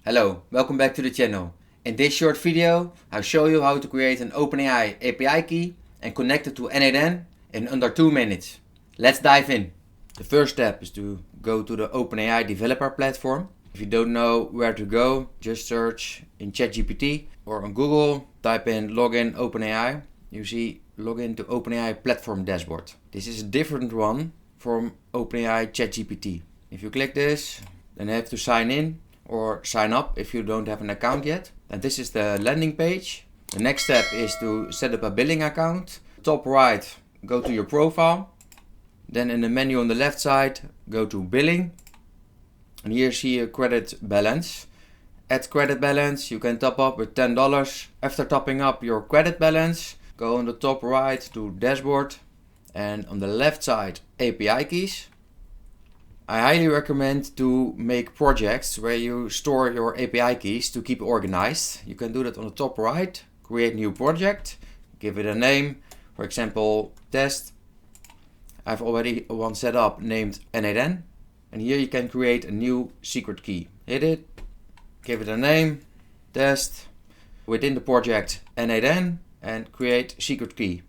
Hello, welcome back to the channel. In this short video, I'll show you how to create an OpenAI API key and connect it to N8N in under 2 minutes. Let's dive in. The first step is to go to the OpenAI developer platform. If you don't know where to go, just search in ChatGPT or on Google, type in login OpenAI. You see login to OpenAI platform dashboard. This is a different one from OpenAI ChatGPT. If you click this, then you have to sign in or sign up if you don't have an account yet. And this is the landing page. The next step is to set up a billing account. Top right, go to your profile. Then in the menu on the left side, go to billing. And here see a credit balance. Add credit balance, you can top up with $10. After topping up your credit balance, go on the top right to dashboard. And on the left side, API keys. I highly recommend to make projects where you store your API keys to keep organized. You can do that on the top right, create new project, give it a name, for example, test. I've already one set up named N8N, and here you can create a new secret key. Hit it, give it a name, test, within the project N8N, and create secret key.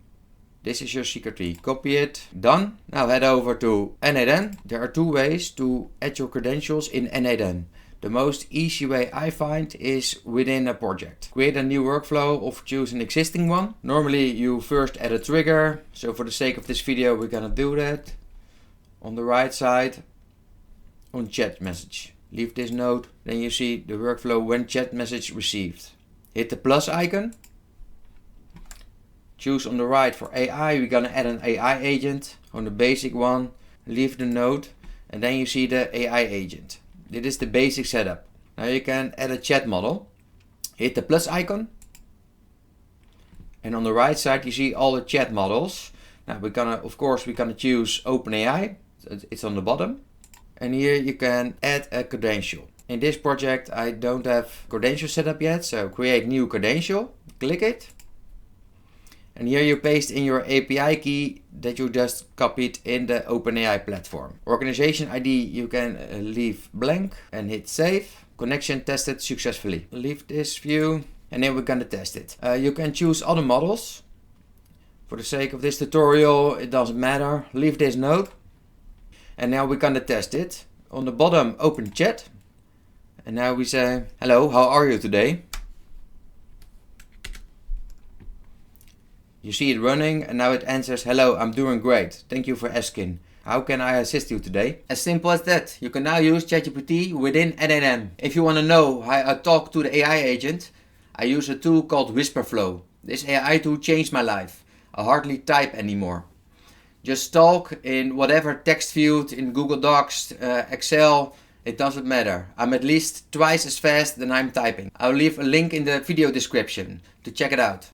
This is your secret key. Copy it. Done. Now head over to N8N. There are two ways to add your credentials in N8N. The most easy way I find is within a project. Create a new workflow or choose an existing one. Normally you first add a trigger. So for the sake of this video we're gonna do that. On the right side on chat message. Leave this node. Then you see the workflow when chat message received. Hit the plus icon. Choose on the right for AI, we're gonna add an AI agent on the basic one, leave the node, and then you see the AI agent. This is the basic setup. Now you can add a chat model, hit the plus icon, and on the right side you see all the chat models. Now we're gonna choose OpenAI, it's on the bottom, and here you can add a credential. In this project I don't have credential set up yet, so create new credential, click it. And here you paste in your API key that you just copied in the OpenAI platform. Organization ID you can leave blank and hit save. Connection tested successfully. Leave this view and then we're gonna test it. You can choose other models. For the sake of this tutorial, it doesn't matter. Leave this node. And now we're gonna test it. On the bottom, open chat. And now we say, hello, how are you today? You see it running and now it answers, hello, I'm doing great. Thank you for asking. How can I assist you today? As simple as that. You can now use ChatGPT within N8N. If you want to know how I talk to the AI agent, I use a tool called Whisperflow. This AI tool changed my life. I hardly type anymore. Just talk in whatever text field in Google Docs, Excel, it doesn't matter. I'm at least twice as fast than I'm typing. I'll leave a link in the video description to check it out.